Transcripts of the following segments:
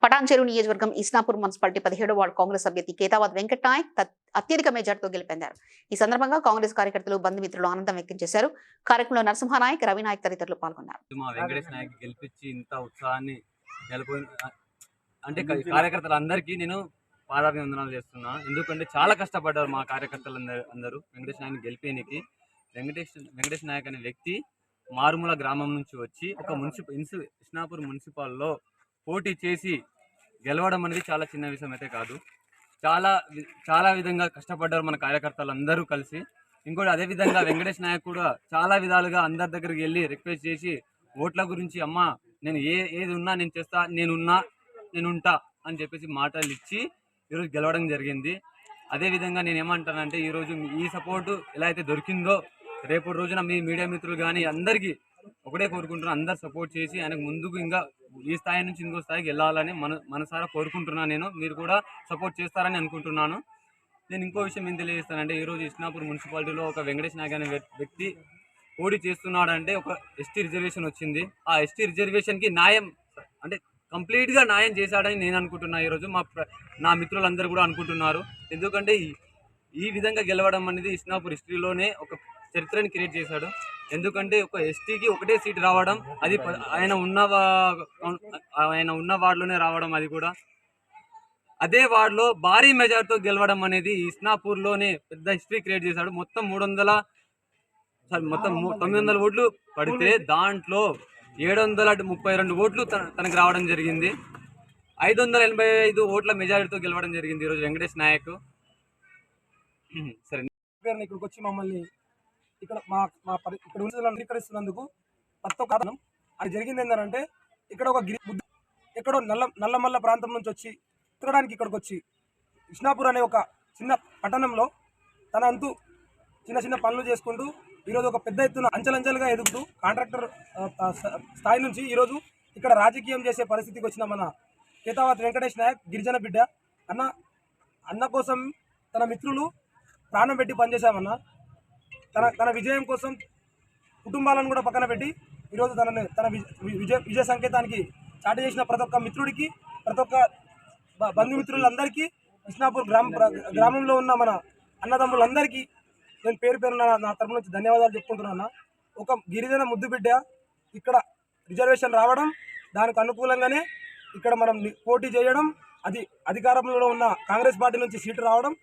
పటాన్చెరు నియోజకవర్గం Isnapur municipality 17వ ward Congress అభ్యర్థి కేతావత్ వెంకట్ నాయక్ అత్యధిక మెజార్టీతో గెలుపొందారు. ఈ సందర్భంగా కాంగ్రెస్ కార్యకర్తలు, బంధుమిత్రులు ఆనందం వ్యక్తం చేశారు. కార్యక్రమంలో నరసింహనాయక్, రవినాయక్ తదితరులు పాల్గొన్నారు. మా వెంకటేష్ నాయక్ గెలిపించి ఇంత ఉత్సాహాన్ని అంటే కార్యకర్తలందరికీ నేను పాదాభివందనాలు చేస్తున్నా. ఎందుకంటే చాలా కష్టపడ్డారు మా కార్యకర్తలు అందరూ వెంకటేష్ నాయక్ గెలిపేనికి. వెంకటేష్ నాయక్ అనే వ్యక్తి మారుమూల గ్రామం నుంచి వచ్చి ఒక ఇస్నాపూర్ మున్సిపాల్లో పోటీ చేసి గెలవడం అనేది చాలా చిన్న విషయం అయితే కాదు. చాలా విధంగా కష్టపడ్డారు మన కార్యకర్తలు అందరూ కలిసి. ఇంకోటి అదేవిధంగా వెంకటేష్ నాయక్ కూడా చాలా విధాలుగా అందరి దగ్గరికి వెళ్ళి రిక్వెస్ట్ చేసి ఓట్ల గురించి, అమ్మ నేను ఏది ఉన్నా నేను చేస్తా, నేనుంటా అని చెప్పేసి మాటలు ఇచ్చి ఈరోజు గెలవడం జరిగింది. అదేవిధంగా నేను ఏమంటానంటే, ఈరోజు ఈ సపోర్టు ఎలా అయితే దొరికిందో రేపు రోజున మీ మీడియా మిత్రులు కానీ అందరికీ ఒకటే కోరుకుంటున్నాను, అందరు సపోర్ట్ చేసి ఆయనకు ముందుకు ఇంకా ఈ స్థాయి నుంచి ఇంకో స్థాయికి వెళ్ళాలని మనసారా కోరుకుంటున్నాను. మీరు కూడా సపోర్ట్ చేస్తారని అనుకుంటున్నాను. నేను ఇంకో విషయం ఏం తెలియజేస్తానంటే, ఈరోజు ఇస్నాపూర్ మున్సిపాలిటీలో ఒక వెంకటేష్ నాయక్ అనే వ్యక్తి పోటీ చేస్తున్నాడంటే ఒక ఎస్టీ రిజర్వేషన్ వచ్చింది. ఆ ఎస్టీ రిజర్వేషన్కి న్యాయం అంటే కంప్లీట్గా న్యాయం చేశాడని నేను అనుకుంటున్నాను. ఈరోజు నా మిత్రులందరూ కూడా అనుకుంటున్నారు. ఎందుకంటే ఈ విధంగా గెలవడం అనేది ఇస్నాపూర్ హిస్టరీలోనే ఒక చరిత్రని క్రియేట్ చేశాడు. ఎందుకంటే ఒక ఎస్టీకి ఒకటే సీట్ రావడం, అది ఆయన ఉన్న వార్డులోనే రావడం, అది కూడా అదే వార్డులో భారీ మెజార్టీతో గెలవడం అనేది ఇస్నాపూర్లోనే పెద్ద హిస్టరీ క్రియేట్ చేశాడు. మొత్తం 900 ఓట్లు పడితే దాంట్లో 732 ఓట్లు తనకు రావడం జరిగింది. 585 ఓట్ల మెజారిటీతో గెలవడం జరిగింది ఈరోజు వెంకటేష్ నాయక్. సరే, ఇక్కడికి వచ్చి మమ్మల్ని ఇక్కడ అంగీకరిస్తున్నందుకు ప్రతి ఒక్క కారణం అది జరిగింది. ఏంటంటే ఇక్కడ ఒక ఎక్కడో నల్లమల్ల ప్రాంతం నుంచి వచ్చి తిరగడానికి ఇక్కడికి వచ్చి ఇస్నాపూర్ అనే ఒక చిన్న పట్టణంలో తన అంతు చిన్న పనులు చేసుకుంటూ ఈరోజు ఒక పెద్ద ఎత్తున అంచెలంచెలుగా ఎదుగుతూ కాంట్రాక్టర్ స్థాయి నుంచి ఈరోజు ఇక్కడ రాజకీయం చేసే పరిస్థితికి వచ్చిన మన కేతావత్ వెంకటేష్ నాయక్ గిరిజన బిడ్డ అన్న కోసం తన మిత్రులు ప్రాణం పెట్టి పనిచేశామన్న. తన విజయం కోసం కుటుంబాలను కూడా పక్కన పెట్టి ఈరోజు తన విజయ సంకేతానికి చాటి చేసిన ప్రతి ఒక్క మిత్రుడికి, ప్రతి ఒక్క బంధుమిత్రులందరికీ, ఇస్నాపూర్ గ్రామంలో ఉన్న మన అన్నదమ్ములందరికీ నేను పేరు నా తరపు నుంచి ధన్యవాదాలు చెప్పుకుంటున్నాను. ఒక గిరిజన ముద్దు బిడ్డ ఇక్కడ రిజర్వేషన్ రావడం, దానికి అనుకూలంగానే ఇక్కడ మనం పోటీ చేయడం, అది అధికారంలో ఉన్న కాంగ్రెస్ పార్టీ నుంచి సీటు రావడం,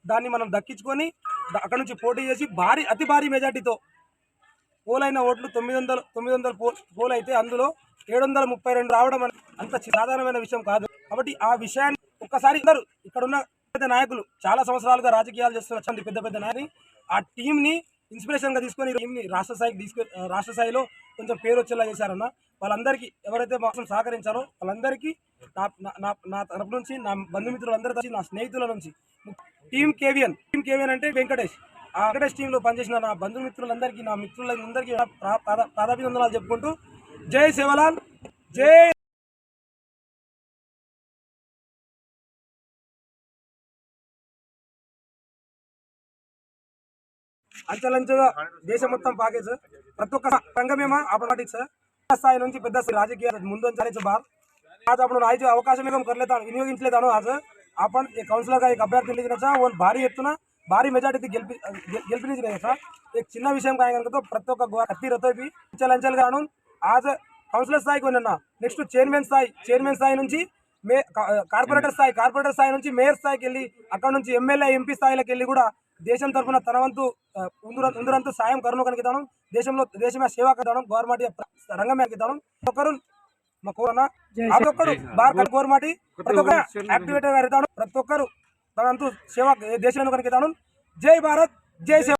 దాన్ని మనం దక్కించుకొని అక్కడ నుంచి పోటీ చేసి అతి భారీ మెజార్టీతో పోలైన ఓట్లు 900 పోల్ అయితే అందులో 732 రావడం అంత సాధారణమైన విషయం కాదు. కాబట్టి ఆ విషయాన్ని ఒక్కసారి ఇక్కడ ఉన్న పెద్ద నాయకులు, చాలా సంవత్సరాలుగా రాజకీయాలు చేస్తున్న పెద్ద నాయకుని, ఆ టీంని ఇన్స్పిరేషన్గా తీసుకొని టీంని రాష్ట్ర స్థాయిలో కొంచెం పేరు వచ్చేలా చేశారన్న. వాళ్ళందరికీ ఎవరైతే మాకు సహకరించారో వాళ్ళందరికీ నా తరపు నుంచి, నా బంధుమిత్రులందరి నుంచి, నా స్నేహితుల నుంచి, టీమ్ కేవిఎన్ అంటే వెంకటేష్, ఆ వెంకటేష్ టీంలో పనిచేసిన నా బంధుమిత్రులందరికీ, నా మిత్రులందరికీ పాదాభివందనాలు చెప్పుకుంటూ జై సేవలాల్, జై అంచెలంచెగా దేశం మొత్తం పాకేజ్ ప్రతి ఒక్క సంఘమేమా ఆపమాటిక్ సార్ స్థాయి నుంచి పెద్ద राजकीय मुंदे बार आज अपन आज अवकाश कर लेता विनियोगिंच लेता आज अपन काउंसिलर का एक अभ्यर्थी लिखना वो भारी एत्तुना भारी मेजारिटी गेलिपिंचలేదు సార్. एक చిన్న విషయం కాయగలతో ప్రతి ఒక్క కత్తి రతోపి అంచెలంచెలుగా आज కౌన్సిలర్ స్థాయికి ఉన్నా, నెక్స్ట్ చైర్మన్ స్థాయి నుంచి కార్పొరేటర్ స్థాయి నుంచి మేయర్ స్థాయికి వెళ్ళి, అక్కడ నుంచి ఎమ్మెల్యే ఎంపీ స్థాయిలోకి వెళ్ళి కూడా దేశం తరఫున తన వంతు ఉందురంతు సాయం కరుణ కనిగితాను, దేశమే సేవా కదాను, గవర్నమెంట్ రంగమే కితాను. ఒకరు మా కోరన ప్రతి ఒక్కరు భారత గవర్నమెంట్ ప్రతి ఒక్క యాక్టివేటర్ గా ఇతాను, ప్రతి ఒక్కరు తన వంతు సేవ దేశంలో కనిగితాను. జై భారత్, జై సేవ.